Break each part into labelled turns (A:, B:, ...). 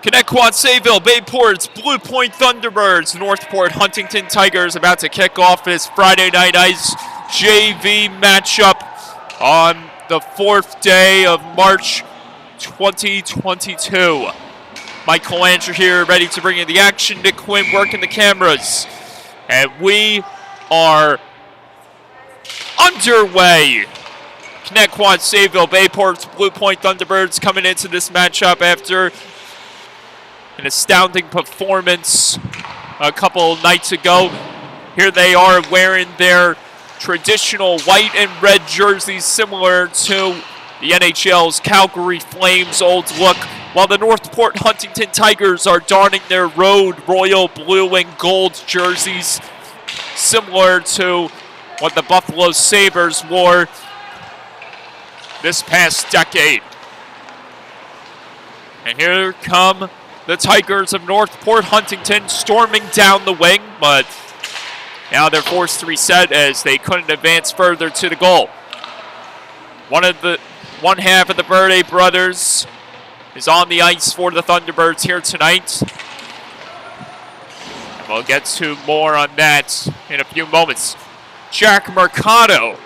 A: Connetquot, Sayville, Bayport's Blue Point Thunderbirds, Northport Huntington Tigers about to kick off this Friday Night Ice JV matchup on the 4th day of March 2022. Michael Andrew here, ready to bring you the action. Nick Quinn working the cameras. And we are underway. Connetquot, Sayville, Bayport's Blue Point Thunderbirds coming into this matchup after an astounding performance a couple nights ago. Here they are wearing their traditional white and red jerseys similar to the NHL's Calgary Flames old look, while the Northport Huntington Tigers are donning their road royal blue and gold jerseys similar to what the Buffalo Sabres wore this past decade. And here come the Tigers of Northport Huntington storming down the wing, but now they're forced to reset as they couldn't advance further to the goal. One half of the Birthday brothers is on the ice for the Thunderbirds here tonight. And we'll get to more on that in a few moments. Jack Mercado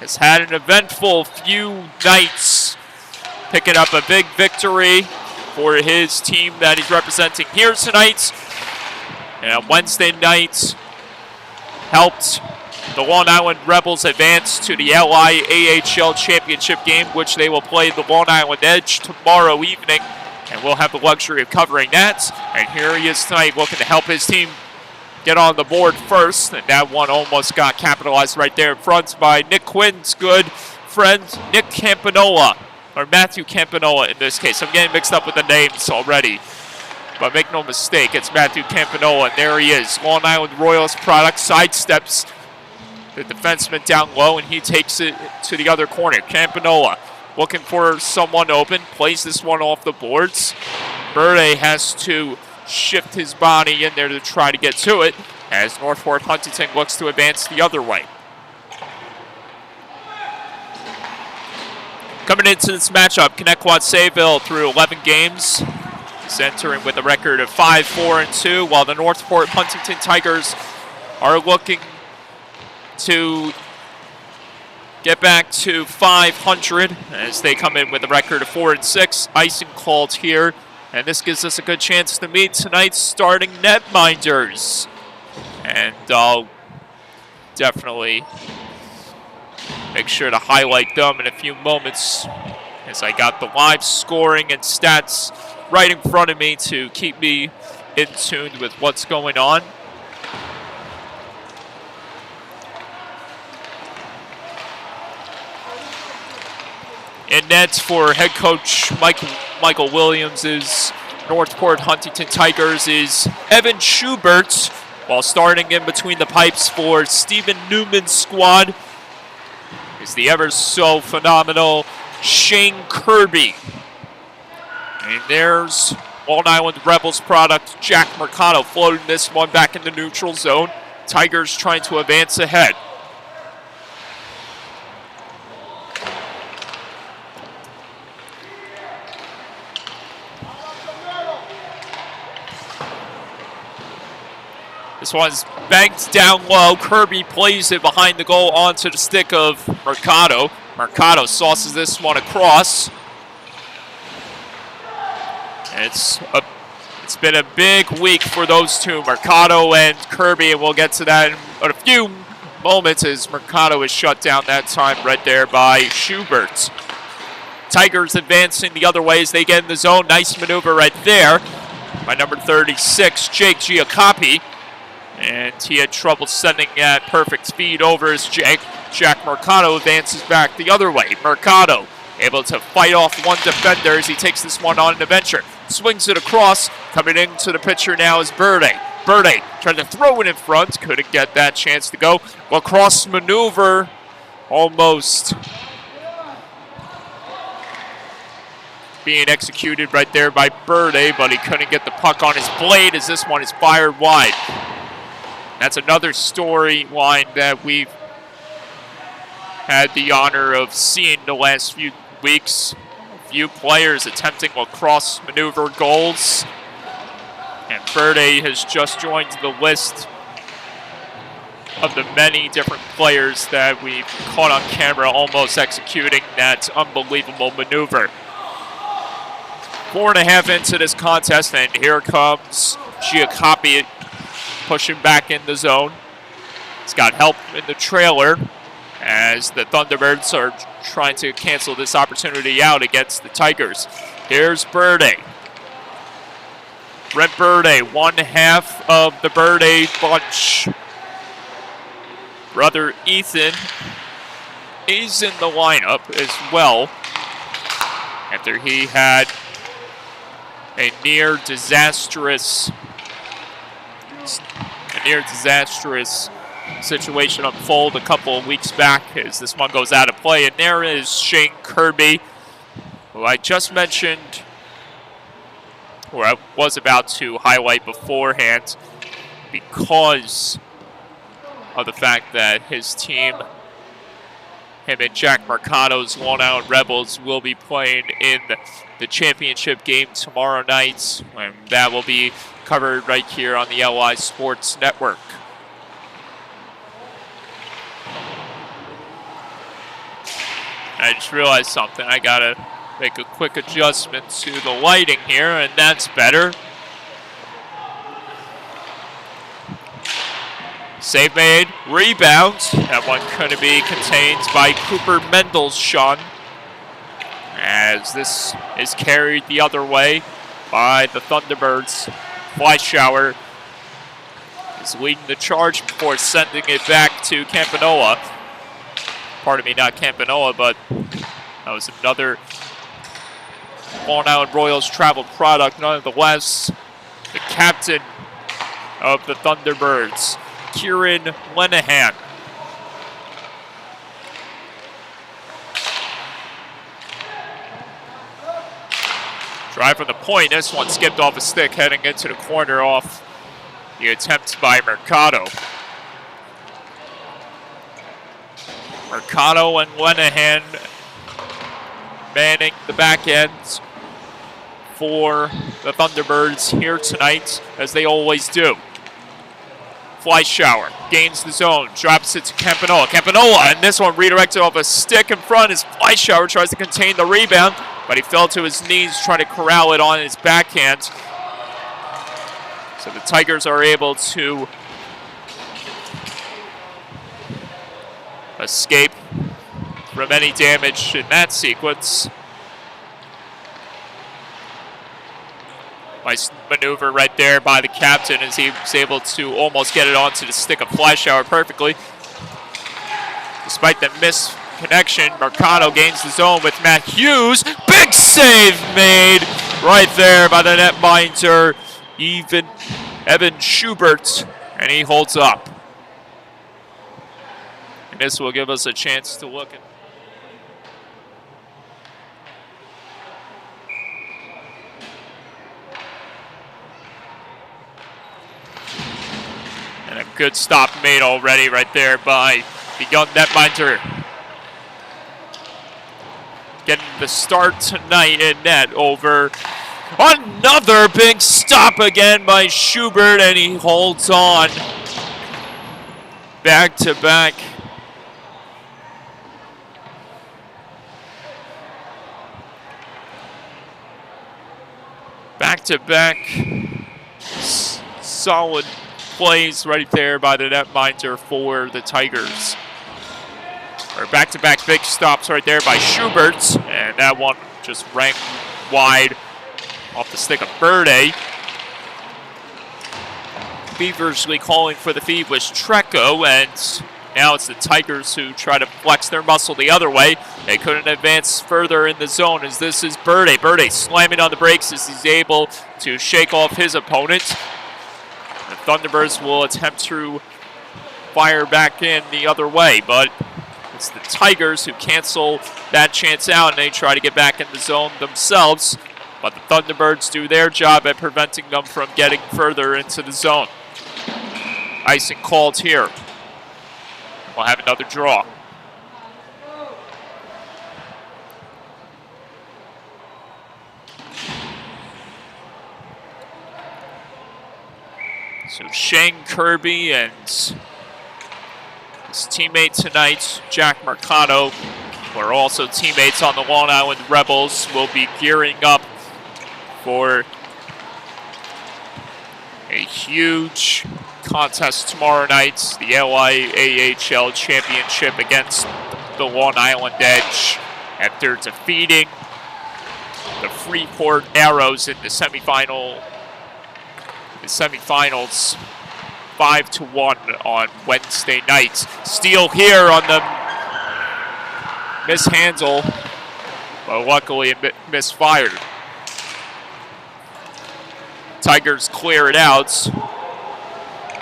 A: has had an eventful few nights, picking up a big victory for his team that he's representing here tonight. And Wednesday night helped the Long Island Rebels advance to the LIAHL Championship game, which they will play the Long Island Edge tomorrow evening. And we'll have the luxury of covering that. And here he is tonight looking to help his team get on the board first. And that one almost got capitalized right there in front by Nick Quinn's good friend, Nick Campanola. Or Matthew Campanola in this case. I'm getting mixed up with the names already. But make no mistake, it's Matthew Campanola. And there he is. Long Island Royals product sidesteps the defenseman down low, and he takes it to the other corner. Campanola looking for someone open. Plays this one off the boards. Burde has to shift his body in there to try to get to it as Northport Huntington looks to advance the other way. Coming into this matchup, Connetquot Sayville through 11 games is entering with a record of 5-4-2, while the Northport Huntington Tigers are looking to get back to 500 as they come in with a record of 4-6. Icing called here, and this gives us a good chance to meet tonight's starting netminders. And I'll definitely make sure to highlight them in a few moments as I got the live scoring and stats right in front of me to keep me in tune with what's going on. In net for head coach Michael Williams' Northport Huntington Tigers is Evan Schubert, while starting in between the pipes for Stephen Newman's squad is the ever so phenomenal Shane Kirby. And there's Long Island Rebels product Jack Mercado floating this one back in the neutral zone. Tigers trying to advance ahead. This one's banked down low. Kirby plays it behind the goal onto the stick of Mercado. Mercado sauces this one across. It's been a big week for those two, Mercado and Kirby, and we'll get to that in a few moments as Mercado is shut down that time right there by Schubert. Tigers advancing the other way as they get in the zone. Nice maneuver right there by number 36, Jake Giacoppi. And he had trouble sending at perfect speed over as Jack Mercado advances back the other way. Mercado able to fight off one defender as he takes this one on an adventure. Swings it across. Coming into the picture now is Burde. Burde trying to throw it in front. Couldn't get that chance to go. Lacrosse maneuver almost being executed right there by Burde, but he couldn't get the puck on his blade as this one is fired wide. That's another storyline that we've had the honor of seeing the last few weeks few players attempting lacrosse maneuver goals. And Verde has just joined the list of the many different players that we've caught on camera almost executing that unbelievable maneuver. 4.5 into this contest, and here comes Giacoppi pushing back in the zone. He's got help in the trailer as the Thunderbirds are trying to cancel this opportunity out against the Tigers. Here's Berde. Brent Berde, one half of the Berde bunch. Brother Ethan is in the lineup as well after he had a near disastrous situation unfold a couple of weeks back as this one goes out of play. And there is Shane Kirby, who I just mentioned, or I was about to highlight beforehand, because of the fact that his team, him and Jack Mercado's Long Island Rebels, will be playing in the championship game tomorrow night, and that will be covered right here on the LI Sports Network. I just realized something. I gotta make a quick adjustment to the lighting here, and that's better. Save made, rebound. That one couldn't be contained by Cooper Mendelssohn, as this is carried the other way by the Thunderbirds. Fleischauer is leading the charge before sending it back to Campanola. Pardon me, not Campanola, but that was another Long Island Royals travel product. Nonetheless, the captain of the Thunderbirds, Kieran Lenahan. Drive from the point. This one skipped off a stick heading into the corner off the attempt by Mercado. Mercado and Lenahan manning the back ends for the Thunderbirds here tonight, as they always do. Fleischauer gains the zone, drops it to Campanola. Campanola, and this one redirected off a stick in front as Fleischauer tries to contain the rebound, but he fell to his knees trying to corral it on his backhand. So the Tigers are able to escape from any damage in that sequence. Nice maneuver right there by the captain as he was able to almost get it onto the stick of Fleischauer perfectly. Despite the missed connection, Mercado gains the zone with Matt Hughes. Big save made right there by the netminder, Evan Schubert, and he holds up. And this will give us a chance to look at and a good stop made already right there by the young netminder. Getting the start tonight in net over. Another big stop again by Schubert, and he holds on. Back to back. Back to back. Solid plays right there by the netminder for the Tigers. Or back-to-back big stops right there by Schubert, and that one just rang wide off the stick of Berde. Feverishly calling for the feed was Trecco, and now it's the Tigers who try to flex their muscle the other way. They couldn't advance further in the zone as this is Berde. Berde slamming on the brakes as he's able to shake off his opponent. The Thunderbirds will attempt to fire back in the other way, but it's the Tigers who cancel that chance out, and they try to get back in the zone themselves. But the Thunderbirds do their job at preventing them from getting further into the zone. Icing called here. We'll have another draw. So Shane Kirby and his teammate tonight, Jack Mercado, who are also teammates on the Long Island Rebels, will be gearing up for a huge contest tomorrow night, the LIAHL Championship against the Long Island Edge, after defeating the Freeport Arrows in the semifinals 5-1 on Wednesday night. Steal here on the mishandle, but luckily it misfired. Tigers clear it out.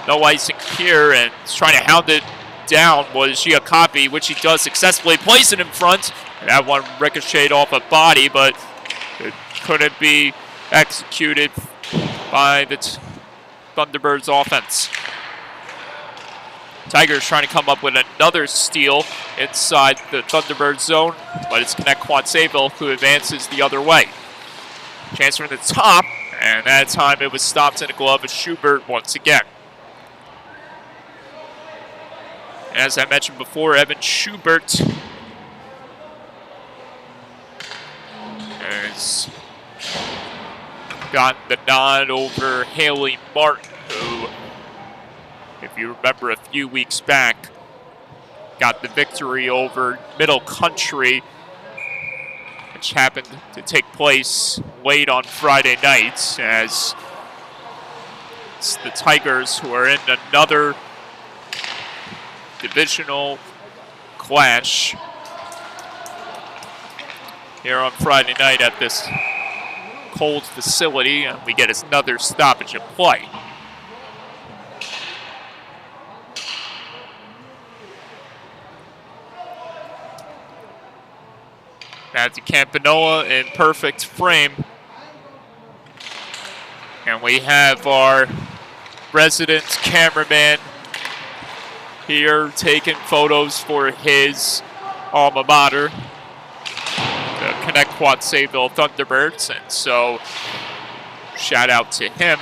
A: No icing here, and trying to hound it down was Giacoppi, which he does successfully. Plays it in front. And that one ricocheted off a body, but it couldn't be executed by the Thunderbirds offense. Tigers trying to come up with another steal inside the Thunderbird zone, but it's Connetquot Sayville who advances the other way. Chance from the top, and that time it was stopped in the glove of Schubert once again. As I mentioned before, Evan Schubert has gotten the nod over Haley Martin, who, if you remember a few weeks back, got the victory over Middle Country, which happened to take place late on Friday night, as it's the Tigers who are in another divisional clash here on Friday night at this cold facility, and we get another stoppage of play. Matthew Campanola in perfect frame. And we have our resident cameraman here taking photos for his alma mater, the Connetquot Sayville Thunderbirds, and so shout out to him.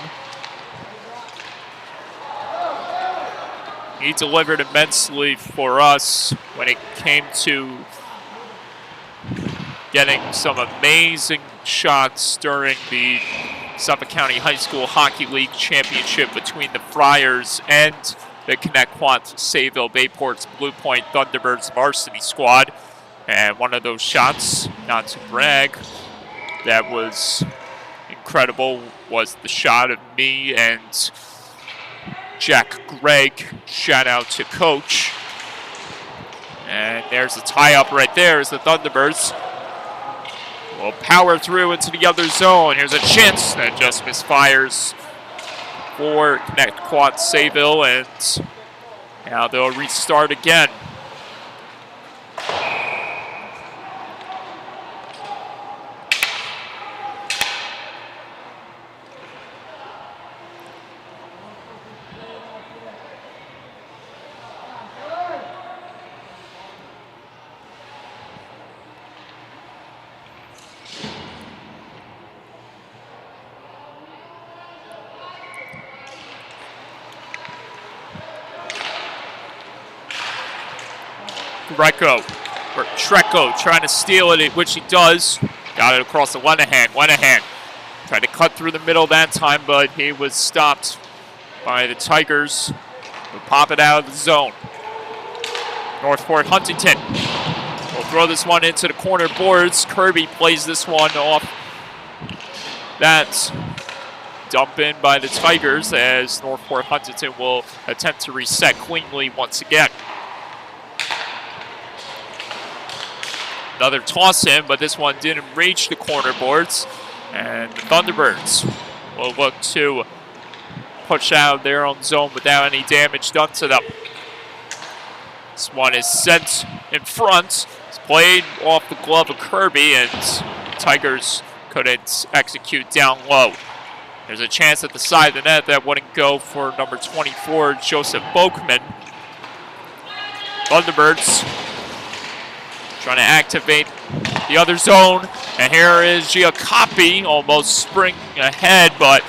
A: He delivered immensely for us when it came to getting some amazing shots during the Suffolk County High School Hockey League Championship between the Friars and the Connetquot Sayville Bayport's Blue Point Thunderbirds varsity squad. And one of those shots, not to brag, that was incredible, was the shot of me and Jack Gregg. Shout out to Coach. And there's a tie-up right there as the Thunderbirds will power through into the other zone. Here's a chance that just misfires for Connetquot Sayville, and now they'll restart again. Trecco trying to steal it, which he does. Got it across the Lenahan. Tried to cut through the middle that time, but he was stopped by the Tigers, who pop it out of the zone. Northport Huntington will throw this one into the corner boards. Kirby plays this one off. That's dump in by the Tigers, as Northport Huntington will attempt to reset cleanly once again. Another toss in, but this one didn't reach the corner boards. And the Thunderbirds will look to push out of their own zone without any damage done to them. This one is sent in front. It's played off the glove of Kirby, and Tigers couldn't execute down low. There's a chance at the side of the net that wouldn't go for number 24, Joseph Boakman. Thunderbirds trying to activate the other zone. And here is Giacoppi, almost spring ahead, but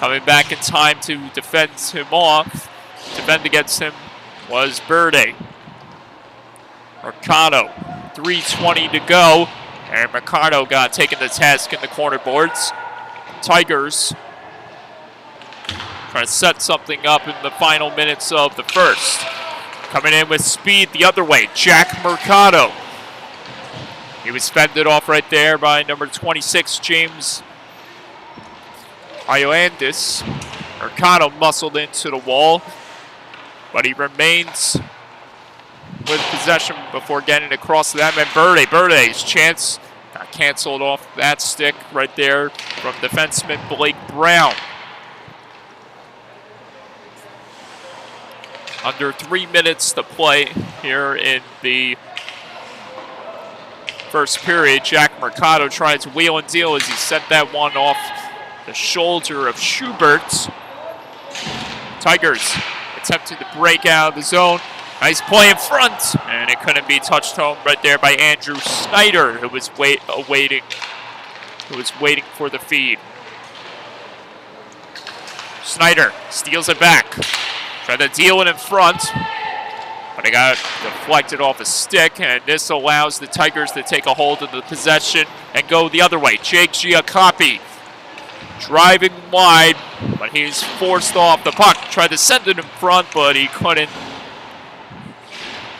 A: Coming back in time to defend against him was Birde. Mercado, 3:20 to go, and Mercado got taken to task in the corner boards. Tigers trying to set something up in the final minutes of the first. Coming in with speed the other way, Jack Mercado. He was fended off right there by number 26, James Ioandis. Mercado muscled into the wall, but he remains with possession before getting across to them. And Birde's chance got canceled off that stick right there from defenseman Blake Brown. Under 3 minutes to play here in the first period. Jack Mercado tries to wheel and deal as he sent that one off the shoulder of Schubert. Tigers attempting to break out of the zone. Nice play in front, and it couldn't be touched home right there by Andrew Snyder, who was waiting for the feed. Snyder steals it back. Tried to deal it in front, but it got deflected off a stick, and this allows the Tigers to take a hold of the possession and go the other way. Jake Giacoppi driving wide, but he's forced off the puck. Tried to send it in front, but he couldn't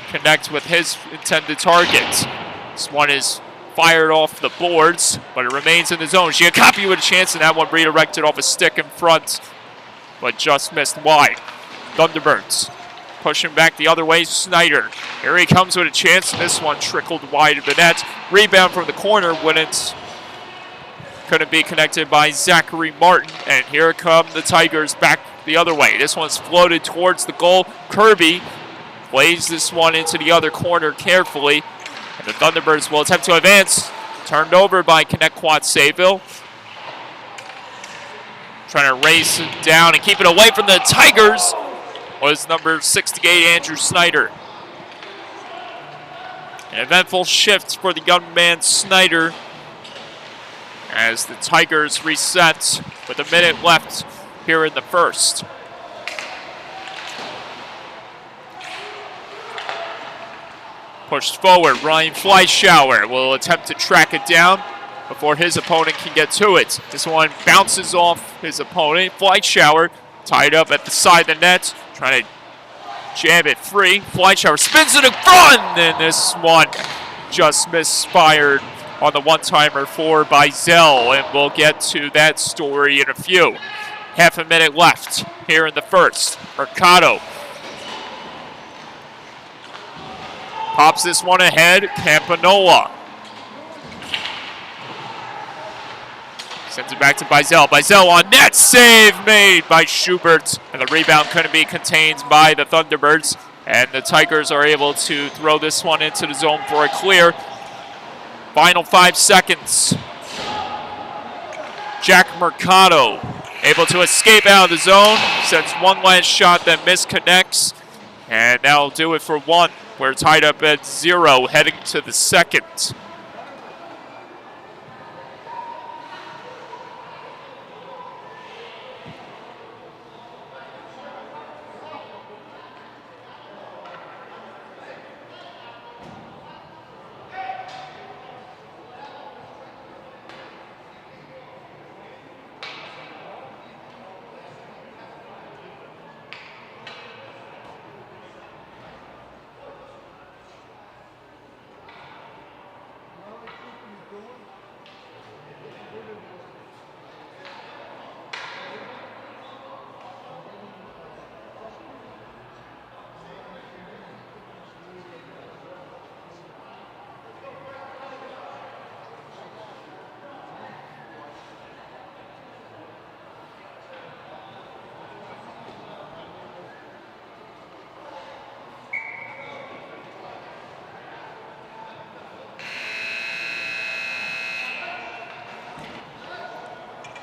A: connect with his intended target. This one is fired off the boards, but it remains in the zone. Giacoppi with a chance, and that one redirected off a stick in front, but just missed wide. Thunderbirds pushing back the other way. Snyder, here he comes with a chance, and this one trickled wide of the net. Rebound from the corner couldn't be connected by Zachary Martin, and here come the Tigers back the other way. This one's floated towards the goal. Kirby plays this one into the other corner carefully, and the Thunderbirds will attempt to advance. Turned over by Connetquot Sayville. Trying to race it down and keep it away from the Tigers was number 68, Andrew Snyder. An eventful shift for the young man Snyder as the Tigers reset with a minute left here in the first. Pushed forward, Ryan Fleischauer will attempt to track it down before his opponent can get to it. This one bounces off his opponent. Fleischauer tied up at the side of the net, trying to jab it free. Fleischauer spins it in front, and this one just misfired on the one-timer for Bizel, and we'll get to that story in a few. Half a minute left here in the first. Mercado pops this one ahead. Campanola sends it back to Bizel. Bizel on net. Save made by Schubert. And the rebound couldn't be contained by the Thunderbirds. And the Tigers are able to throw this one into the zone for a clear. Final 5 seconds. Jack Mercado able to escape out of the zone. Sends one last shot that misconnects. And that'll do it for one. We're tied up at 0 heading to the second.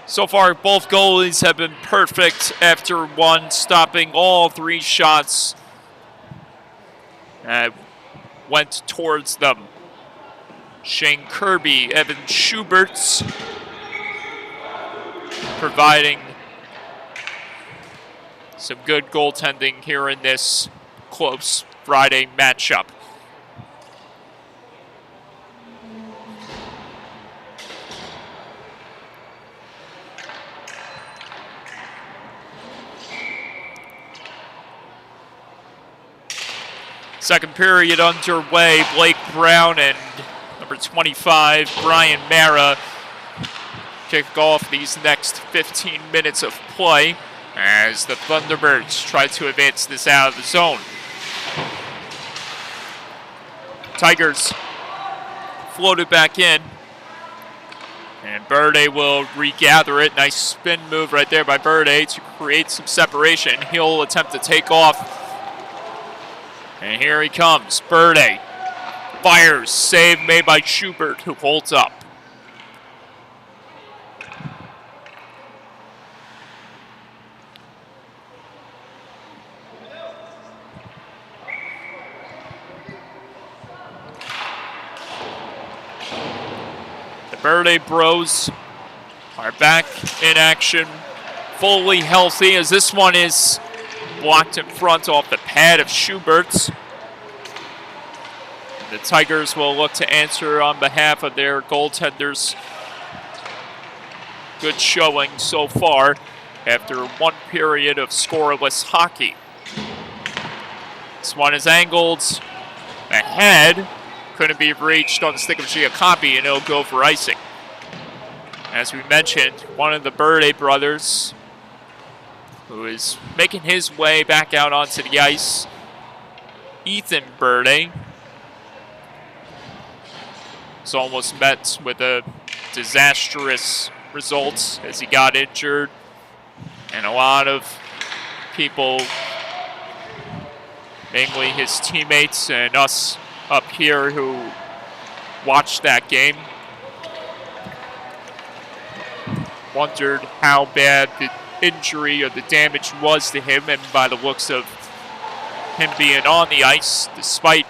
A: So far, both goalies have been perfect after one, stopping all 3 shots that went towards them. Shane Kirby, Evan Schubert providing Some good goaltending here in this close Friday matchup. Second period underway. Blake Brown and number 25, Brian Mara, kick off these next 15 minutes of play as the Thunderbirds try to advance this out of the zone. Tigers floated back in, and Berde will regather it. Nice spin move right there by Berde to create some separation. He'll attempt to take off. And here he comes. Berde fires. Save made by Schubert, who holds up. The Berde Bros are back in action, fully healthy, as this one is blocked in front off the pad of Schubert's. The Tigers will look to answer on behalf of their goaltenders. Good showing so far after one period of scoreless hockey. This one is angled ahead. Couldn't be reached on the stick of Giacoppi, and it'll go for icing. As we mentioned, one of the Berde brothers, who is making his way back out onto the ice, Ethan Berde, was almost met with a disastrous result as he got injured. And a lot of people, mainly his teammates and us up here who watched that game, wondered how bad the injury or the damage was to him, and by the looks of him being on the ice, despite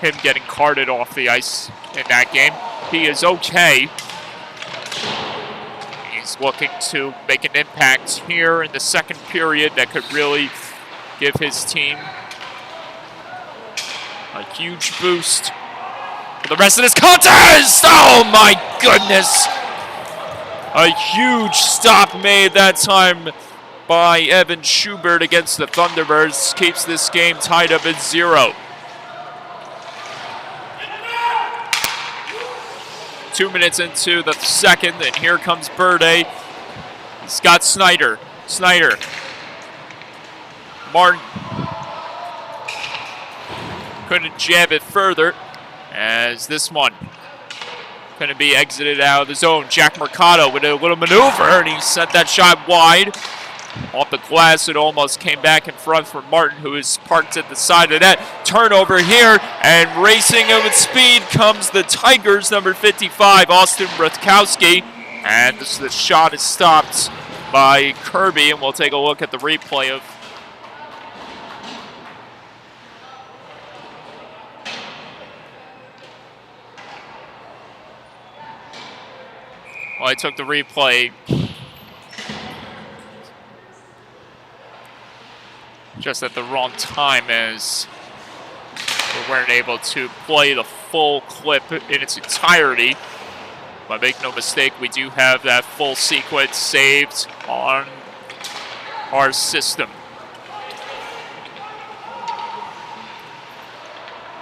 A: him getting carted off the ice in that game, he is okay. He's looking to make an impact here in the second period that could really give his team a huge boost for the rest of this contest. Oh my goodness! A huge stop made that time by Evan Schubert against the Thunderbirds. Keeps this game tied up at 0. 2 minutes into the second, and here comes Berde. He's got Snyder. Martin couldn't jab it further, as this one going to be exited out of the zone. Jack Mercado with a little maneuver, and he sent that shot wide. Off the glass, it almost came back in front for Martin, who is parked at the side of that. Turnover here, and racing with speed comes the Tigers, number 55, Austin Rutkowski. And the shot is stopped by Kirby, and we'll take a look at the replay of I took the replay just at the wrong time, as we weren't able to play the full clip in its entirety. But make no mistake, we do have that full sequence saved on our system.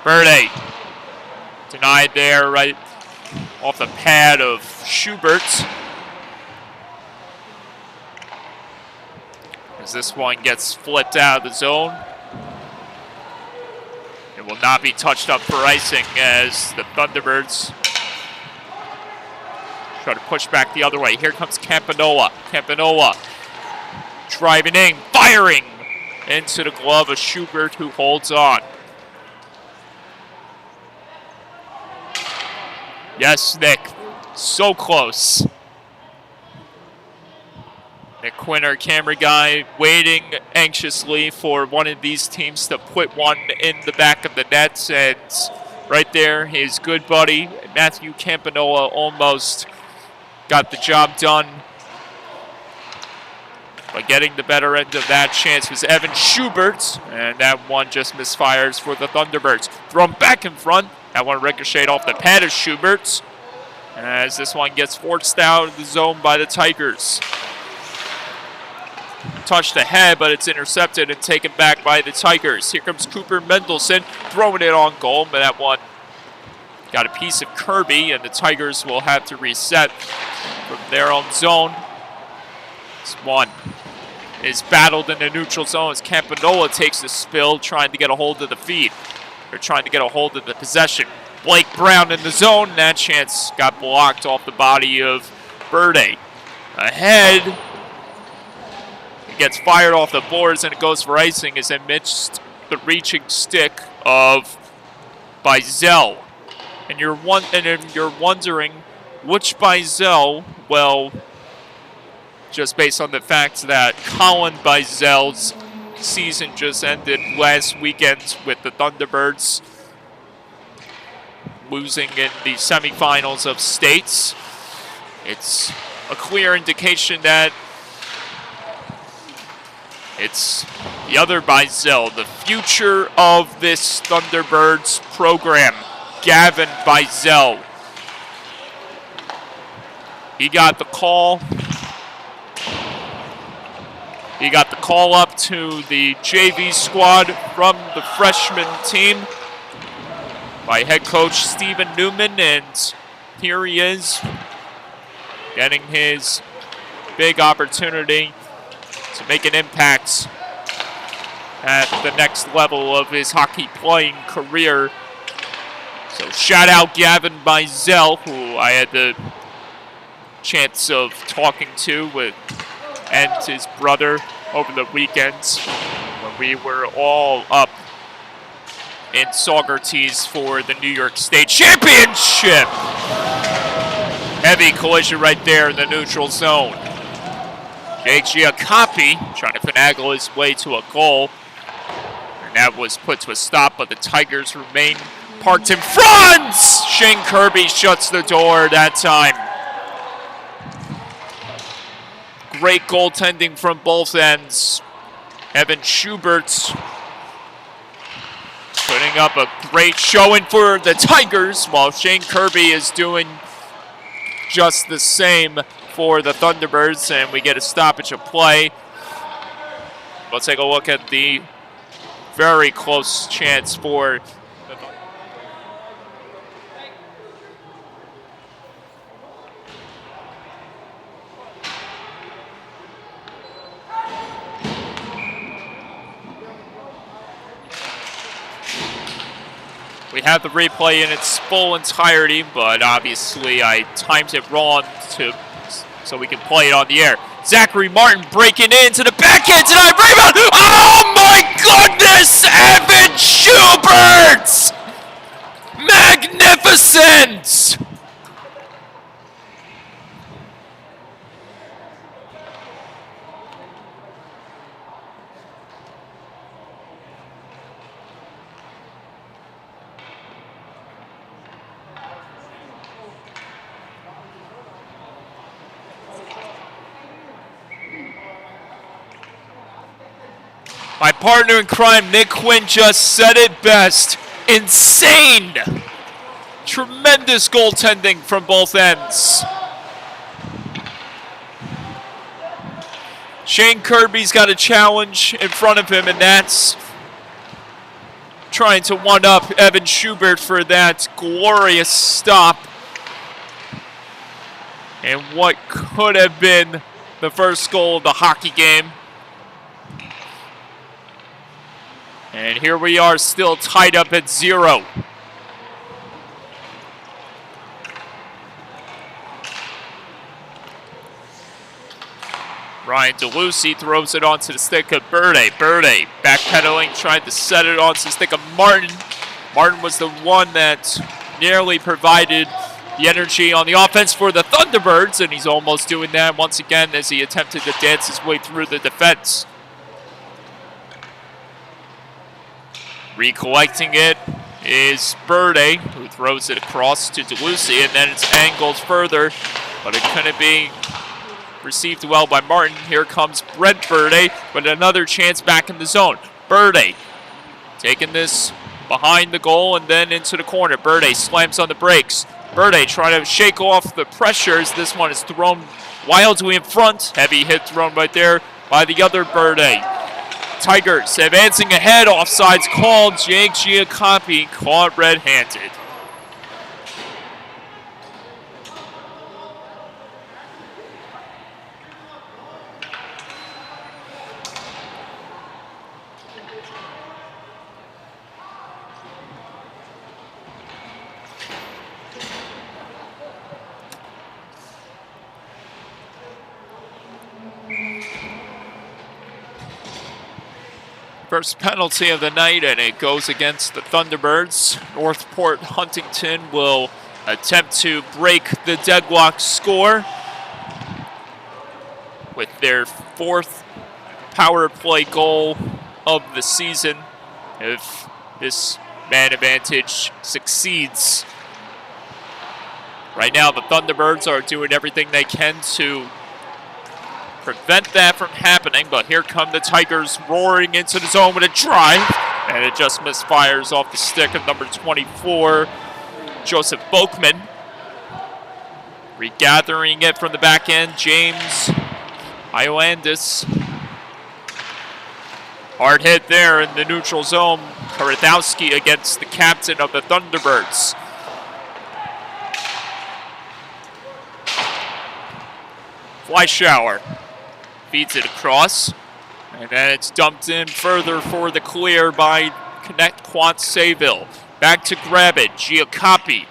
A: Berde denied there right off the pad of Schubert. As this one gets flipped out of the zone. It will not be touched up for icing, as the Thunderbirds try to push back the other way. Here comes Campanola. Campanola driving in, firing into the glove of Schubert, who holds on. Yes, Nick. So close. Nick Quinter, camera guy, waiting anxiously for one of these teams to put one in the back of the net. And right there, his good buddy, Matthew Campanola, almost got the job done. But getting the better end of that chance was Evan Schubert, and that one just misfires for the Thunderbirds. Thrown back in front. That one ricocheted off the pad of Schubert, as this one gets forced out of the zone by the Tigers. Touched ahead, but it's intercepted and taken back by the Tigers. Here comes Cooper Mendelson, throwing it on goal, but that one got a piece of Kirby, and the Tigers will have to reset from their own zone. This one is battled in the neutral zone as Campanola takes the spill, trying to get a hold of the feed. They're trying to get a hold of the possession. Blake Brown in the zone. That chance got blocked off the body of Berde. Ahead. It gets fired off the boards and it goes for icing as it missed the reaching stick of Bizel. And you're wondering which Bizel. Well, just based on the fact that Colin Bizel's season just ended last weekend with the Thunderbirds losing in the semifinals of states. It's a clear indication that it's the other Bizel, the future of this Thunderbirds program, Gavin Bizel. He got the call. He got the call up to the JV squad from the freshman team by head coach Stephen Newman, and here he is getting his big opportunity to make an impact at the next level of his hockey playing career. So shout out Gavin Bizel, who I had the chance of talking to with and his brother over the weekend when we were all up in Saugerties for the New York State Championship. Heavy collision right there in the neutral zone. Jake Giacoppi trying to finagle his way to a goal. And that was put to a stop, but the Tigers remain parked in front! Shane Kirby shuts the door that time. Great goaltending from both ends. Evan Schubert putting up a great showing for the Tigers, while Shane Kirby is doing just the same for the Thunderbirds, and we get a stoppage of play. We'll take a look at the very close chance for the We have the replay in its full entirety, but obviously I timed it wrong so we can play it on the air. Zachary Martin breaking into the backhand tonight. Rebound! Oh my goodness! Evan Schubert! Magnificent! My partner in crime, Nick Quinn, just said it best. Insane! Tremendous goaltending from both ends. Shane Kirby's got a challenge in front of him, and that's trying to one-up Evan Schubert for that glorious stop. And what could have been the first goal of the hockey game. And here we are, still tied up at 0. Ryan DeLucy throws it onto the stick of Berde. Berde backpedaling, trying to set it onto the stick of Martin. Martin was the one that nearly provided the energy on the offense for the Thunderbirds, and he's almost doing that once again as he attempted to dance his way through the defense. Recollecting it is Berde, who throws it across to DeLucy, and then it's angled further, but it couldn't be received well by Martin. Here comes Brent Burde with another chance back in the zone. Burde taking this behind the goal and then into the corner. Burde slams on the brakes. Burde trying to shake off the pressures. This one is thrown wildly in front. Heavy hit thrown right there by the other Burde. Tigers advancing ahead. Offsides called. Jake Giacoppi caught red-handed. First penalty of the night, and it goes against the Thunderbirds. Northport Huntington will attempt to break the deadlock score with their 4th power play goal of the season. If this man advantage succeeds. Right now, the Thunderbirds are doing everything they can to prevent that from happening, but here come the Tigers roaring into the zone with a drive, and it just misfires off the stick of number 24, Joseph Boakman. Regathering it from the back end, James Ioandis. Hard hit there in the neutral zone. Karatowski against the captain of the Thunderbirds. Fleischauer feeds it across, and then it's dumped in further for the clear by Connetquot Sayville. Back to grab it, Giacoppi.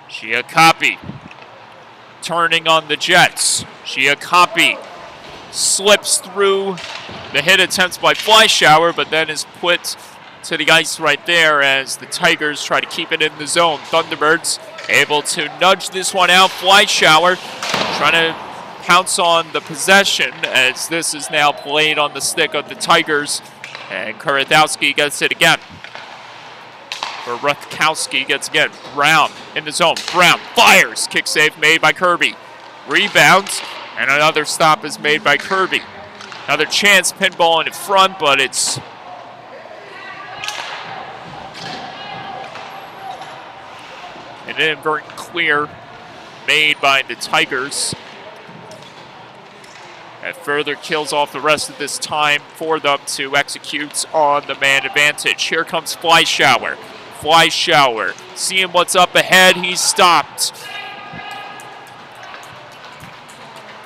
A: Giacoppi turning on the Jets. Giacoppi slips through the hit attempts by Fleischauer, but then is put to the ice right there as the Tigers try to keep it in the zone. Thunderbirds able to nudge this one out. Fleischauer trying to pounce on the possession as this is now played on the stick of the Tigers, and Karatowski gets it again. Or Ruthkowski gets again. Brown in the zone. Brown fires. Kick save made by Kirby. Rebounds, and another stop is made by Kirby. Another chance, pinball in front, but it's an inadvertent clear made by the Tigers. That further kills off the rest of this time for them to execute on the man advantage. Here comes Fleischauer. Fleischauer, seeing what's up ahead, he's stopped.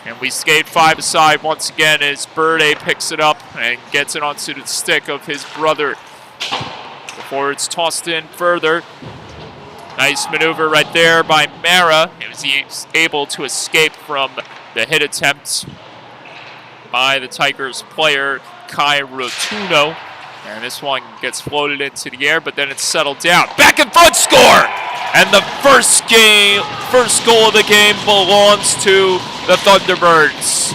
A: And we skate 5 aside once again as Burde picks it up and gets it onto the stick of his brother before it's tossed in further. Nice maneuver right there by Mara. He was able to escape from the hit attempt by the Tigers player, Kai Rotuno. And this one gets floated into the air, but then it's settled down. Back and front score! And the first goal of the game belongs to the Thunderbirds.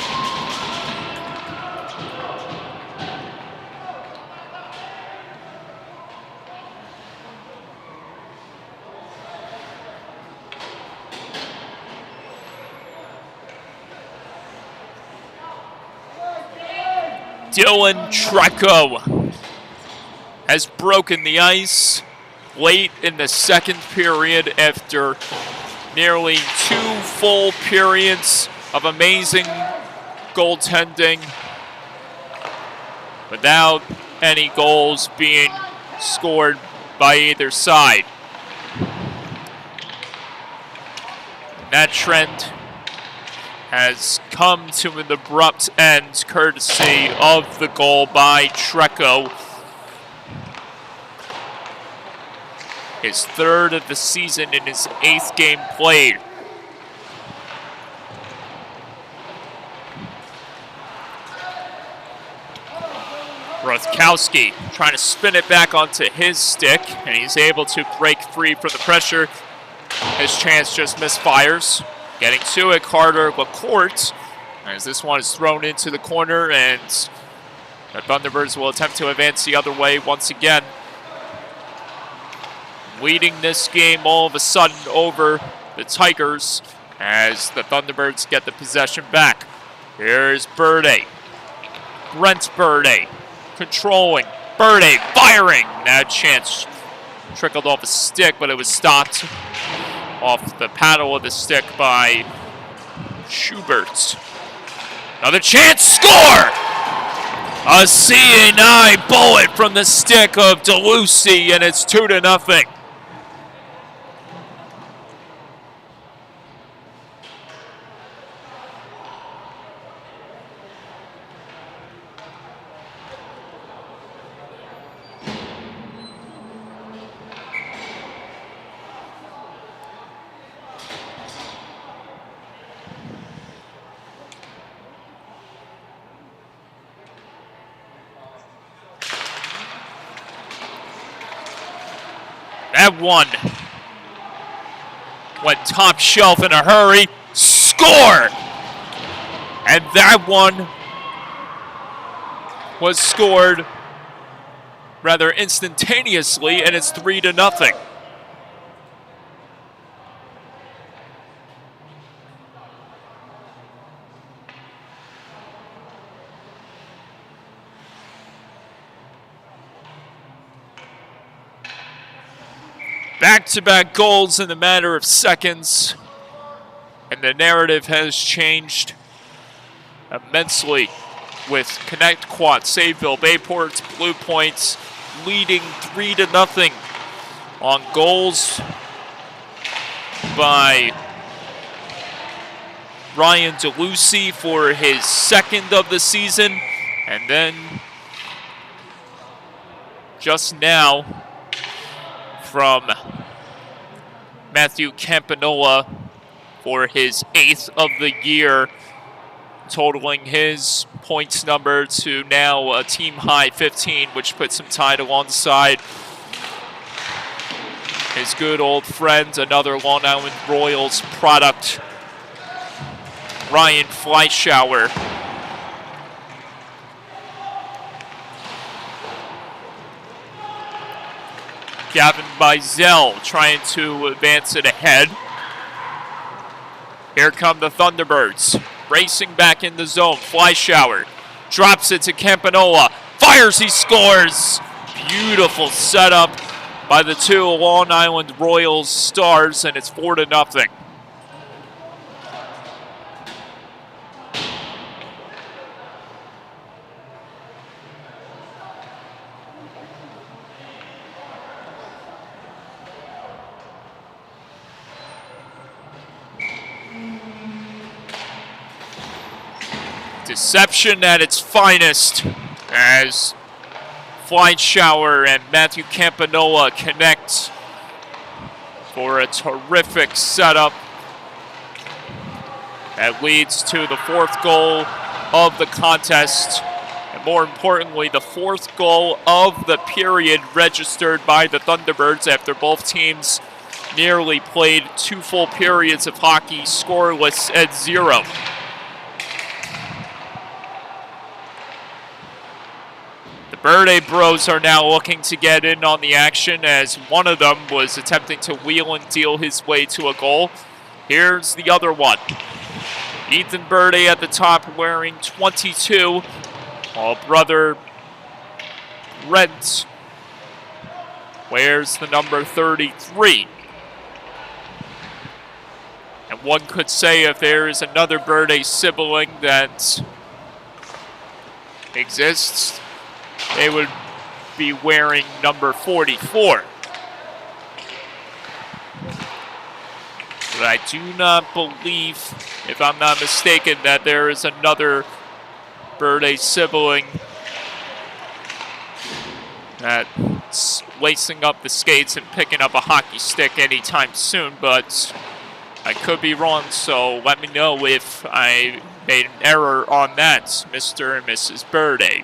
A: Dylan Treco has broken the ice late in the second period after nearly 2 full periods of amazing goaltending without any goals being scored by either side. That trend has come to an abrupt end courtesy of the goal by Treco. His 3rd of the season in his 8th game played. Ruthkowski trying to spin it back onto his stick, and he's able to break free from the pressure. His chance just misfires. Getting to it, Carter Lacourt, as this one is thrown into the corner, and the Thunderbirds will attempt to advance the other way once again. Leading this game all of a sudden over the Tigers as the Thunderbirds get the possession back. Here's Birday. Brent Birday controlling. Birday firing. That chance trickled off a stick, but it was stopped off the paddle of the stick by Schubert. Another chance, score! A CA9 bullet from the stick of DeLucy, and it's 2-0. That one went top shelf in a hurry. Score! And that one was scored rather instantaneously, and it's 3-0. Back-to-back goals in a matter of seconds, and the narrative has changed immensely with Connetquot, Sayville, Bayport's Blue Points leading 3-0 on goals by Ryan DeLucy for his second of the season, and then just now from Matthew Campanola for his 8th of the year, totaling his points number to now a team-high 15, which puts him tied alongside his good old friend, another Long Island Royals product, Ryan Fleischauer. Gavin Mizell trying to advance it ahead. Here come the Thunderbirds, racing back in the zone. Fleischauer drops it to Campanola, fires, he scores! Beautiful setup by the two Long Island Royals stars, and it's 4-0. Deception at its finest as Fleischauer and Matthew Campanola connect for a terrific setup that leads to the 4th goal of the contest, and more importantly, the 4th goal of the period registered by the Thunderbirds after both teams nearly played 2 full periods of hockey scoreless at 0. Birday Bros are now looking to get in on the action as one of them was attempting to wheel and deal his way to a goal. Here's the other one. Ethan Birday at the top wearing 22, while brother Brent wears the number 33. And one could say if there is another Birday sibling that exists, they would be wearing number 44. But I do not believe, if I'm not mistaken, that there is another Birday sibling that's lacing up the skates and picking up a hockey stick anytime soon, but I could be wrong, so let me know if I made an error on that, Mr. and Mrs. Birday.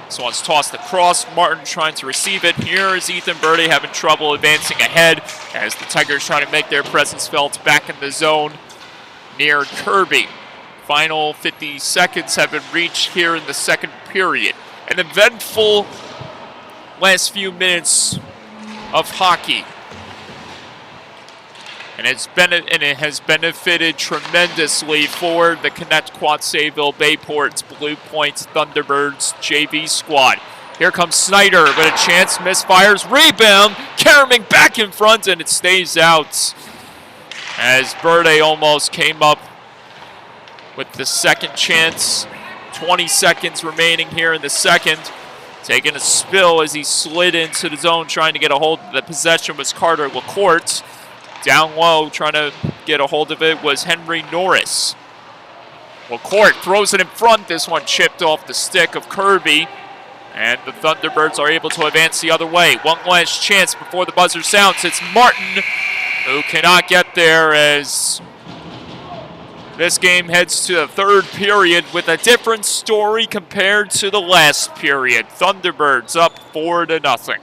A: This one's tossed across. Martin trying to receive it. Here is Ethan Birday having trouble advancing ahead as the Tigers trying to make their presence felt back in the zone near Kirby. Final 50 seconds have been reached here in the second period. An eventful last few minutes of hockey. And it has benefited tremendously for the Connetquot Sayville Bayport Blue Point Thunderbirds JV squad. Here comes Snyder with a chance, misfires, rebound, Karaming back in front, and it stays out. As Verde almost came up with the second chance. 20 seconds remaining here in the second. Taking a spill as he slid into the zone, trying to get a hold of the possession was Carter LaCourte. Down low, trying to get a hold of it was Henry Norris. LaCourte throws it in front. This one chipped off the stick of Kirby. And the Thunderbirds are able to advance the other way. One last chance before the buzzer sounds. It's Martin who cannot get there as this game heads to the third period with a different story compared to the last period. Thunderbirds up 4-0.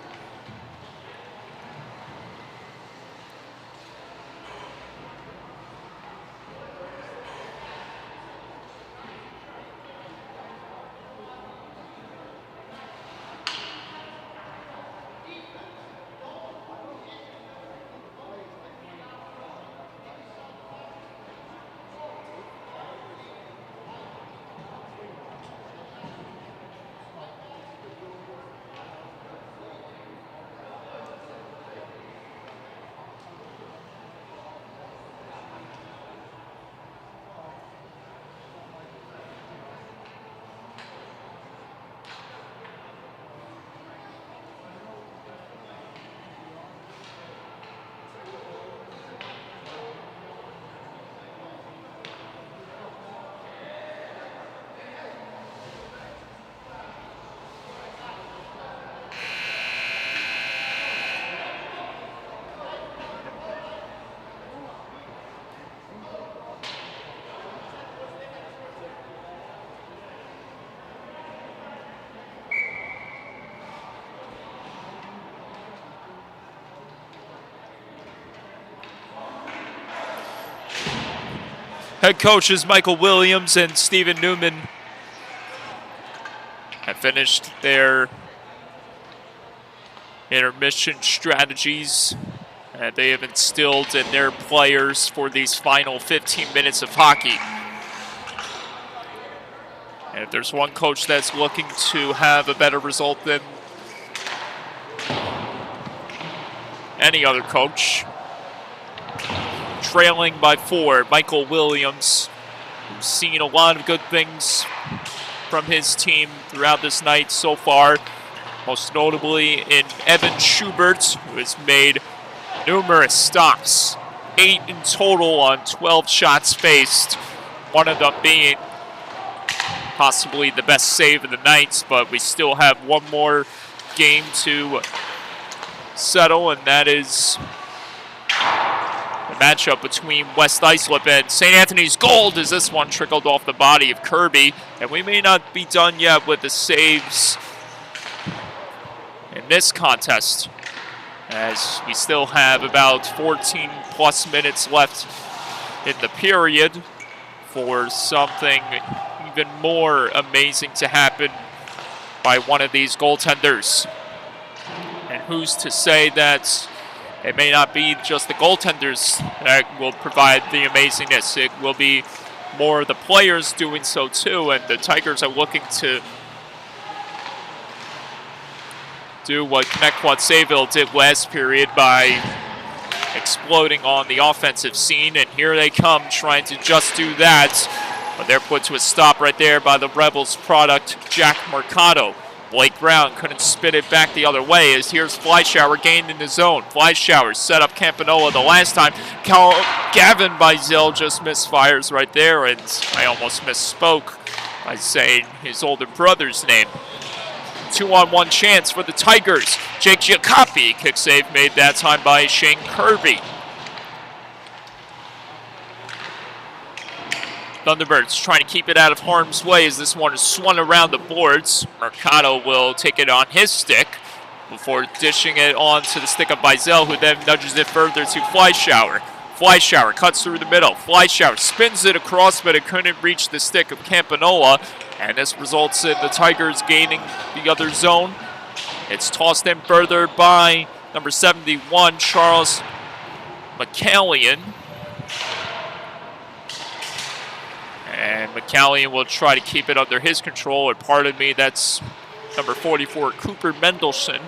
A: Head coaches Michael Williams and Stephen Newman have finished their intermission strategies that they have instilled in their players for these final 15 minutes of hockey. And if there's one coach that's looking to have a better result than any other coach, trailing by 4, Michael Williams, who's seen a lot of good things from his team throughout this night so far, most notably in Evan Schubert, who has made numerous stops, 8 in total on 12 shots faced, one of them being possibly the best save of the night, but we still have one more game to settle, and that is the matchup between West Islip and St. Anthony's Gold, as this one trickled off the body of Kirby. And we may not be done yet with the saves in this contest, as we still have about 14 plus minutes left in the period for something even more amazing to happen by one of these goaltenders. And who's to say that it may not be just the goaltenders that will provide the amazingness. It will be more of the players doing so too, and the Tigers are looking to do what Connetquot Sayville did last period by exploding on the offensive scene, and here they come trying to just do that, but they're put to a stop right there by the Rebels product, Jack Mercado. Blake Brown couldn't spit it back the other way, as here's Flyshower gained in the zone. Flyshower set up Campanola the last time. Gavin Bizell just misfires right there, and I almost misspoke by saying his older brother's name. 2-on-1 chance for the Tigers. Jake Giacoppi, kick save made that time by Shane Kirby. Thunderbirds trying to keep it out of harm's way as this one is swung around the boards. Mercado will take it on his stick before dishing it on to the stick of Bizell, who then nudges it further to Flyshower. Flyshower cuts through the middle. Flyshower spins it across, but it couldn't reach the stick of Campanola, and this results in the Tigers gaining the other zone. It's tossed in further by number 71, Charles McCallion. And McCallion will try to keep it under his control. And pardon me, that's number 44, Cooper Mendelson.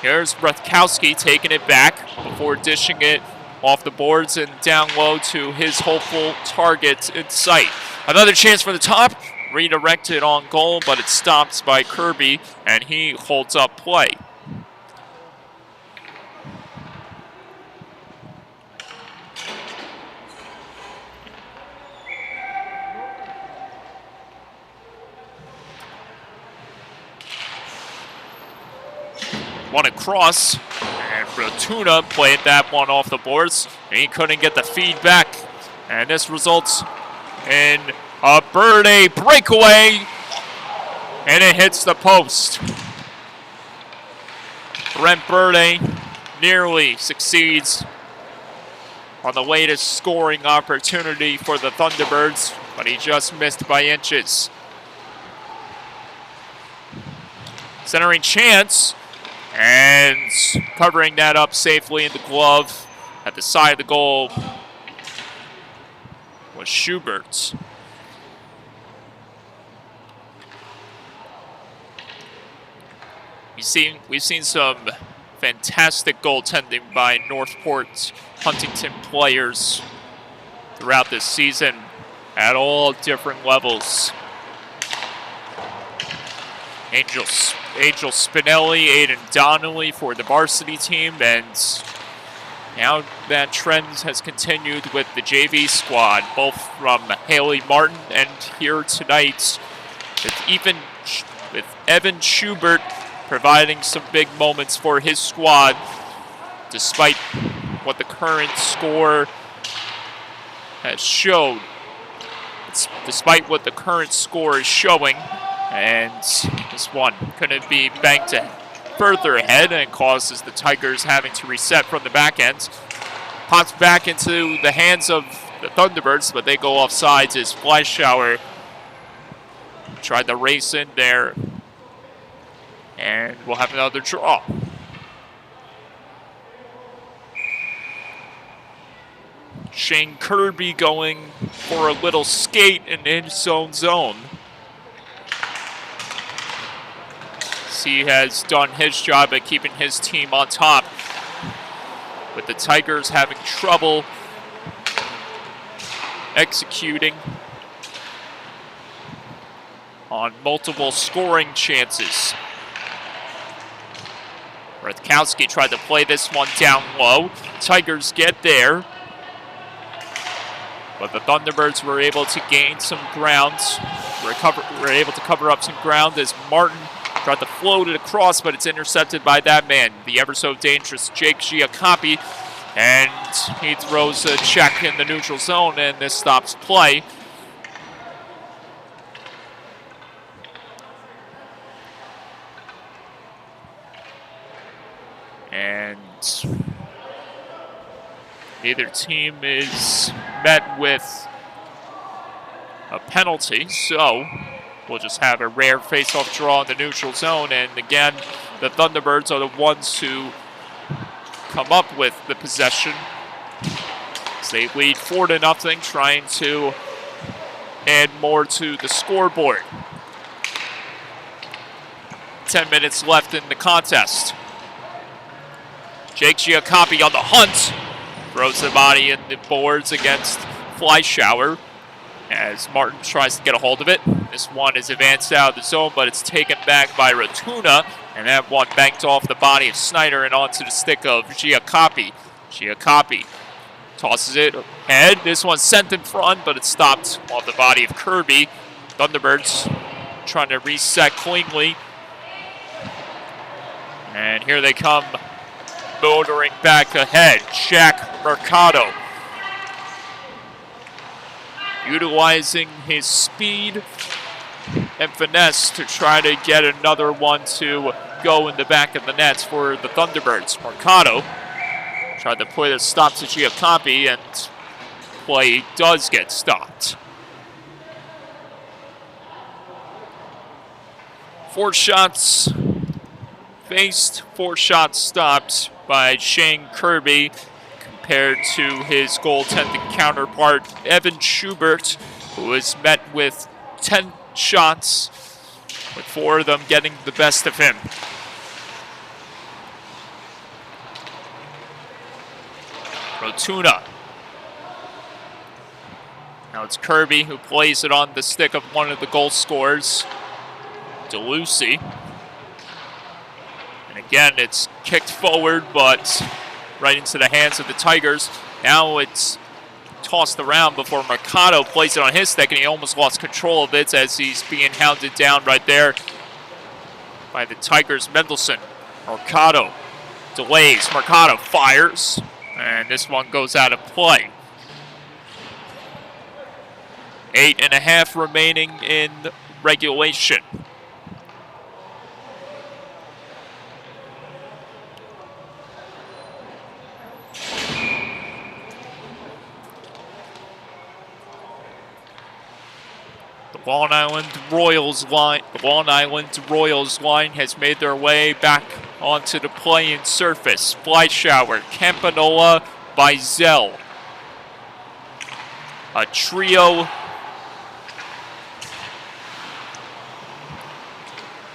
A: Here's Rutkowski taking it back before dishing it off the boards and down low to his hopeful target in sight. Another chance for the top. Redirected on goal, but it's stopped by Kirby, and he holds up play. One across, and Rotuna played that one off the boards. He couldn't get the feed back, and this results in a Birday breakaway, and it hits the post. Brent Birday nearly succeeds on the latest scoring opportunity for the Thunderbirds, but he just missed by inches. Centering chance, and covering that up safely in the glove at the side of the goal was Schubert. We've seen some fantastic goaltending by Northport Huntington players throughout this season at all different levels. Angel Spinelli, Aiden Donnelly for the varsity team, and now that trend has continued with the JV squad, both from Haley Martin and here tonight with Evan Schubert providing some big moments for his squad, despite what the current score has showed. Despite what the current score is showing, and this one couldn't be banked further ahead and causes the Tigers having to reset from the back end. Pops back into the hands of the Thunderbirds, but they go off sides as Fleischauer tried to race in there. And we'll have another draw. Shane Kirby going for a little skate in his own zone. He has done his job at keeping his team on top, with the Tigers having trouble executing on multiple scoring chances. Rutkowski tried to play this one down low. Tigers get there, but the Thunderbirds were able to gain some ground. Were able to cover up some ground as Martin tried to float it across, but it's intercepted by that man, the ever so dangerous Jake Giacoppi, and he throws a check in the neutral zone, and this stops play. And neither team is met with a penalty, so we'll just have a rare face-off draw in the neutral zone. And again, the Thunderbirds are the ones who come up with the possession. So they lead 4-0, trying to add more to the scoreboard. 10 minutes left in the contest. Jake Giacoppi on the hunt. Throws the body in the boards against Fleischauer as Martin tries to get a hold of it. This one is advanced out of the zone, but it's taken back by Rotuna, and that one banked off the body of Snyder and onto the stick of Giacoppi. Giacoppi tosses it ahead. This one's sent in front, but it's stopped off the body of Kirby. Thunderbirds trying to reset cleanly. And here they come, motoring back ahead. Jack Mercado, utilizing his speed and finesse to try to get another one to go in the back of the nets for the Thunderbirds. Mercado tried to put a stop to Giacoppi, and play does get stopped. 4 shots faced, 4 shots stopped by Shane Kirby. compared to his goaltending counterpart, Evan Schubert, who was met with 10 shots, with 4 of them getting the best of him. Rotuna. Now it's Kirby who plays it on the stick of one of the goal scorers, DeLucy. And again, it's kicked forward, but right into the hands of the Tigers. Now it's tossed around before Mercado plays it on his stick, and he almost lost control of it as he's being hounded down right there by the Tigers. Mendelson. Mercado delays. Mercado fires, and this one goes out of play. 8.5 remaining in regulation. The Long Island Royals line has made their way back onto the playing surface. Fleischauer, Campanola, Bizel. A trio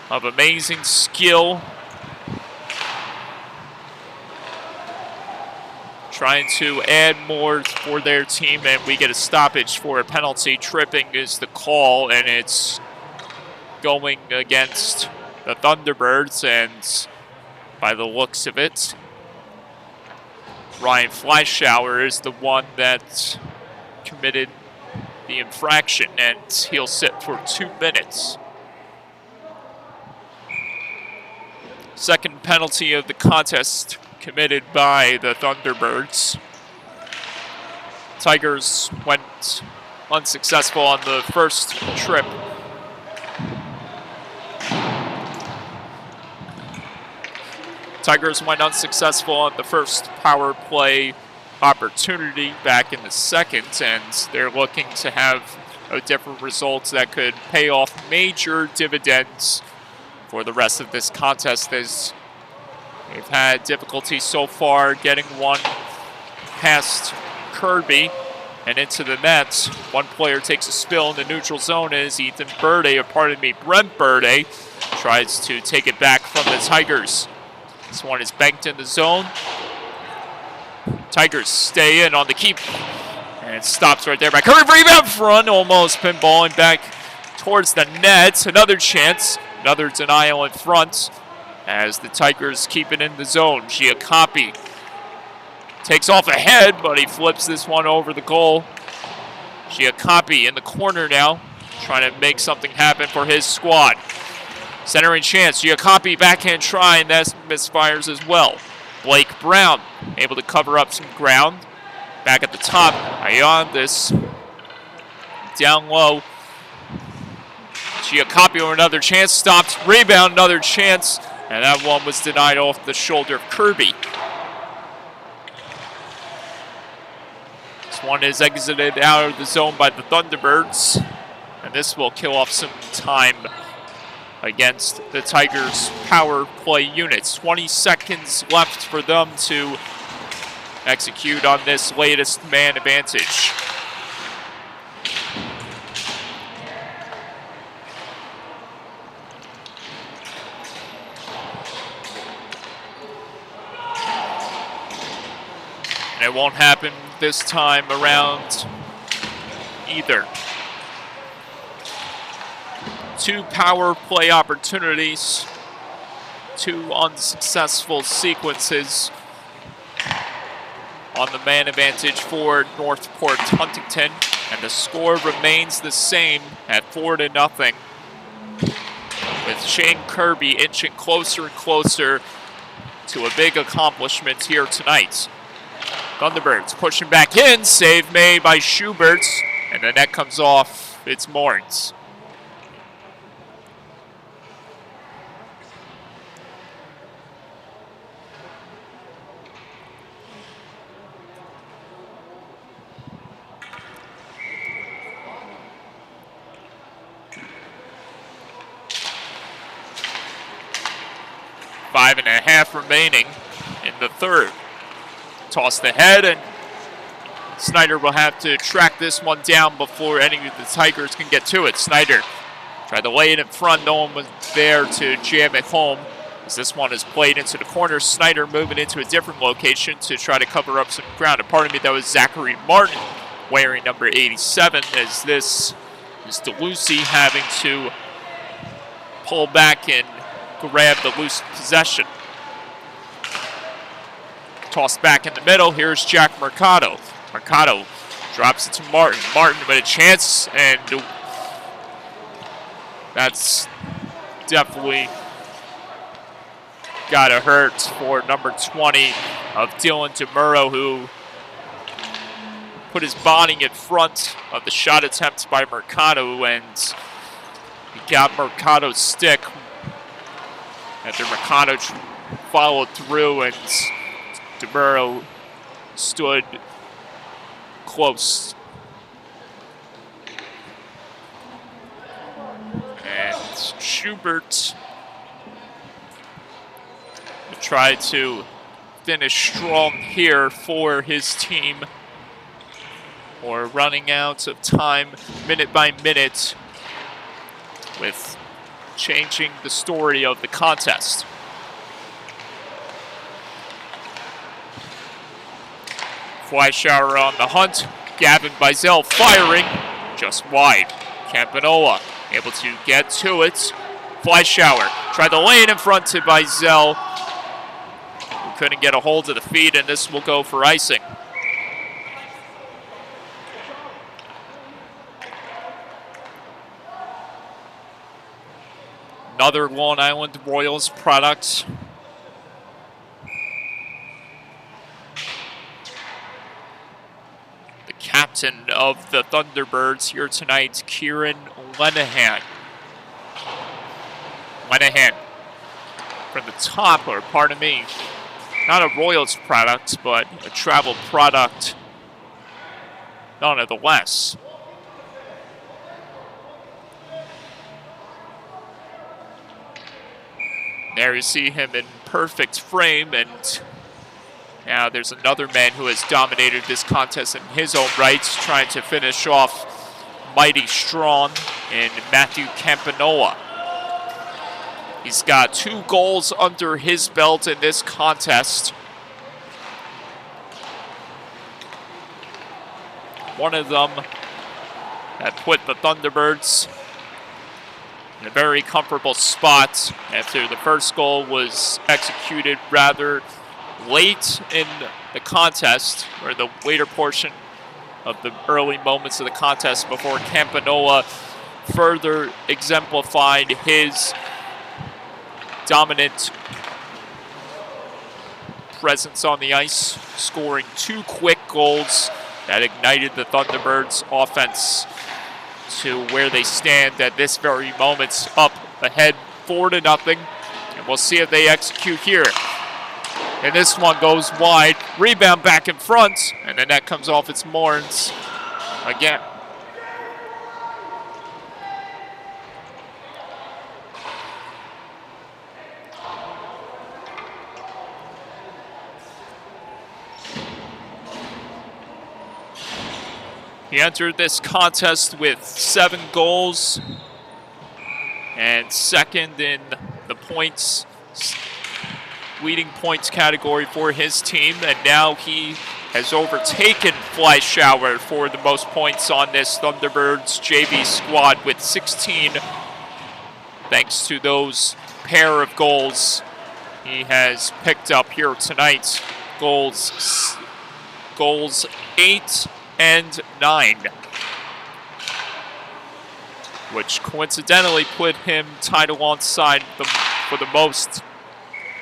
A: of amazing skill, trying to add more for their team, and we get a stoppage for a penalty. Tripping is the call, and it's going against the Thunderbirds, and by the looks of it, Ryan Fleischauer is the one that committed the infraction, and he'll sit for 2 minutes. Second penalty of the contest committed by the Thunderbirds. Tigers went unsuccessful on the first trip. Tigers went unsuccessful on the first power play opportunity back in the second, and they're looking to have a different result that could pay off major dividends for the rest of this contest, as they've had difficulty so far getting one past Kirby and into the net. One player takes a spill in the neutral zone as Brent Burde tries to take it back from the Tigers. This one is banked in the zone. Tigers stay in on the keep, and it stops right there by Kirby. Rebound front, almost pinballing back towards the net. Another chance, another denial in front as the Tigers keep it in the zone. Giacoppi takes off ahead, but he flips this one over the goal. Giacoppi in the corner now, trying to make something happen for his squad. Centering chance, Giacoppi backhand try, and that misfires as well. Blake Brown able to cover up some ground. Back at the top, Ayondis down low. Giacoppi with another chance, stopped, rebound, another chance, and that one was denied off the shoulder of Kirby. This one is exited out of the zone by the Thunderbirds, and this will kill off some time against the Tigers' power play units. 20 seconds left for them to execute on this latest man advantage. And it won't happen this time around either. 2 power play opportunities, 2 unsuccessful sequences on the man advantage for Northport Huntington, and the score remains the same at 4-0, with Shane Kirby inching closer and closer to a big accomplishment here tonight. Thunderbirds pushing back in, save made by Schubert, and the net comes off. It's Morns. Five and a half remaining in the third. Tossed ahead, and Snyder will have to track this one down before any of the Tigers can get to it. Snyder tried to lay it in front. No one was there to jam it home. As this one is played into the corner, Snyder moving into a different location to try to cover up some ground. And pardon me, that was Zachary Martin wearing number 87, as this is DeLucy having to pull back and grab the loose possession. Tossed back in the middle. Here's Jack Mercado. Mercado drops it to Martin. Martin with a chance, and that's definitely gotta hurt for number 20 of Dylan DeMuro, who put his body in front of the shot attempt by Mercado, and he got Mercado's stick after Mercado followed through, and DeMuro stood close. And Schubert tried to finish strong here for his team. Or running out of time minute by minute with changing the story of the contest. Fleischauer on the hunt. Gavin Bizel firing just wide. Campanola able to get to it. Fleischauer tried to lay it in front to Bizel, who couldn't get a hold of the feed, and this will go for icing. Another Long Island Royals product. The captain of the Thunderbirds here tonight, Kieran Lenahan. Lenahan from the top, or pardon me, not a Royals product, but a travel product nonetheless. There you see him in perfect frame, and now there's another man who has dominated this contest in his own right, trying to finish off mighty strong in Matthew Campanola. He's got 2 goals under his belt in this contest. One of them that put the Thunderbirds in a very comfortable spot after the first goal was executed rather late in the contest, or the later portion of the early moments of the contest, before Campanola further exemplified his dominant presence on the ice, scoring 2 quick goals that ignited the Thunderbirds' offense to where they stand at this very moment, up ahead 4-0, and we'll see if they execute here. And this one goes wide, rebound back in front, and the net comes off its moorings again. He entered this contest with 7 goals and second in the points, leading points category for his team, and now he has overtaken Fleischauer for the most points on this Thunderbirds JV squad with 16, thanks to those pair of goals he has picked up here tonight. Goals 8 and 9, which coincidentally put him tied alongside for the most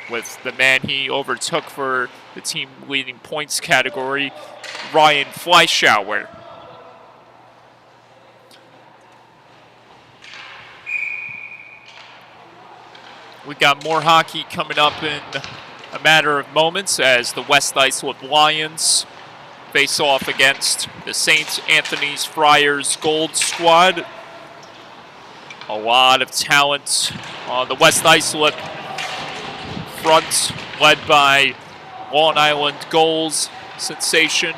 A: with the man he overtook for the team leading points category, Ryan Fleischauer. We got more hockey coming up in a matter of moments as the West Islip Lions face off against the St. Anthony's Friars Gold Squad. A lot of talent on the West Islip front, led by Long Island goals sensation,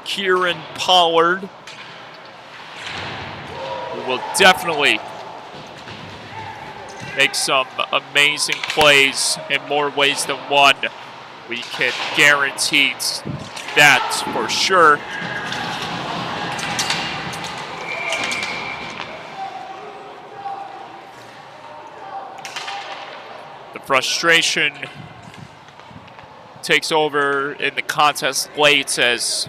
A: Kieran Pollard, who will definitely make some amazing plays in more ways than one. We can guarantee that for sure. The frustration takes over in the contest late as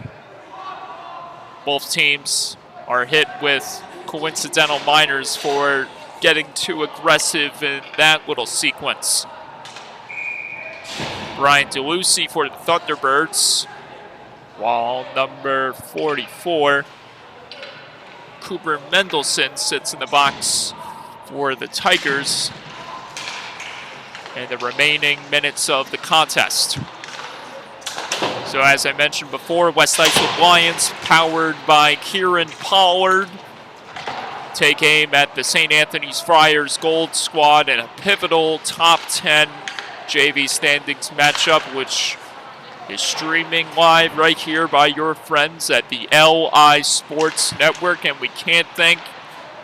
A: both teams are hit with coincidental minors for getting too aggressive in that little sequence. Brian DeLucy for the Thunderbirds, while number 44, Cooper Mendelson, sits in the box for the Tigers in the remaining minutes of the contest. So as I mentioned before, West Islip Lions, powered by Kieran Pollard, take aim at the St. Anthony's Friars Gold Squad in a pivotal top 10 JV standings matchup, which is streaming live right here by your friends at the LI Sports Network. And we can't thank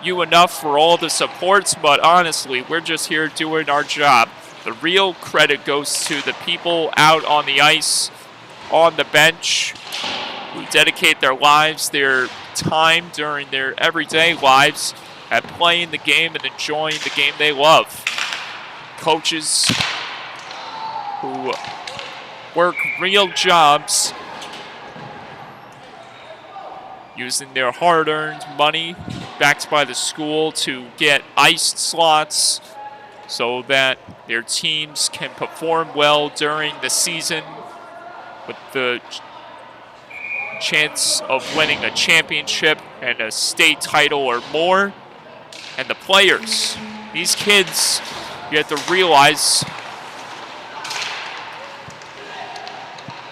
A: you enough for all the supports, but honestly, we're just here doing our job. The real credit goes to the people out on the ice, on the bench, who dedicate their lives, their time during their everyday lives at playing the game and enjoying the game they love. Coaches who work real jobs using their hard-earned money backed by the school to get iced slots so that their teams can perform well during the season with the chance of winning a championship and a state title or more. And the players, these kids, you have to realize,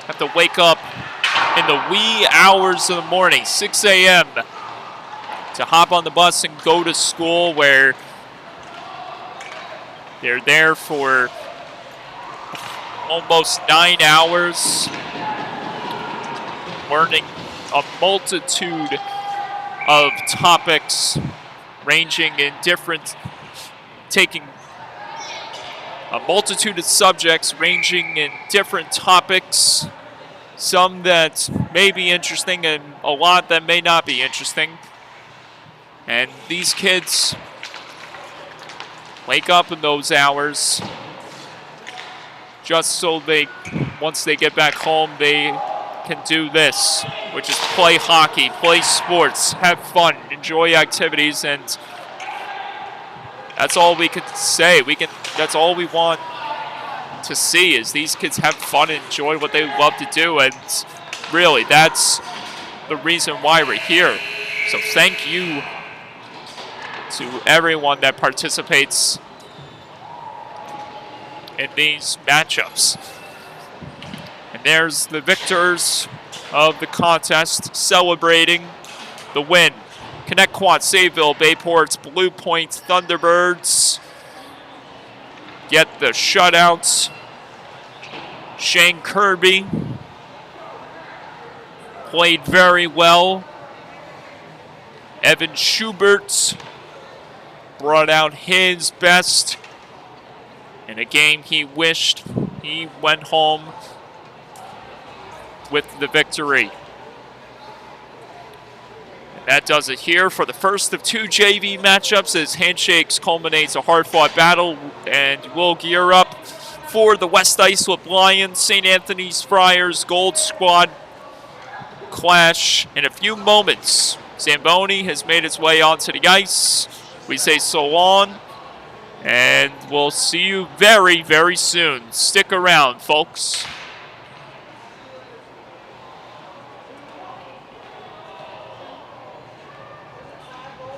A: have to wake up in the wee hours of the morning, 6 a.m., to hop on the bus and go to school, where they're there for almost 9 hours, learning a multitude of topics ranging in different, taking a multitude of subjects ranging in different topics, some that may be interesting and a lot that may not be interesting. And these kids wake up in those hours just so they, once they get back home, they can do this, which is play hockey, play sports, have fun, enjoy activities, and that's all we can say. That's all we want to see, is these kids have fun and enjoy what they love to do, and really, that's the reason why we're here. So thank you to everyone that participates in these matchups. And there's the victors of the contest celebrating the win. Connetquot, Sayville, Bayport's Blue Point Thunderbirds get the shutouts. Shane Kirby played very well. Evan Schubert brought out his best in a game he wished he went home with the victory. And that does it here for the first of two JV matchups, as handshakes culminates a hard-fought battle, and we'll gear up for the West Islip Lions, St. Anthony's Friars Gold Squad clash in a few moments. Zamboni has made its way onto the ice. We say so long, and we'll see you very, very soon. Stick around, folks.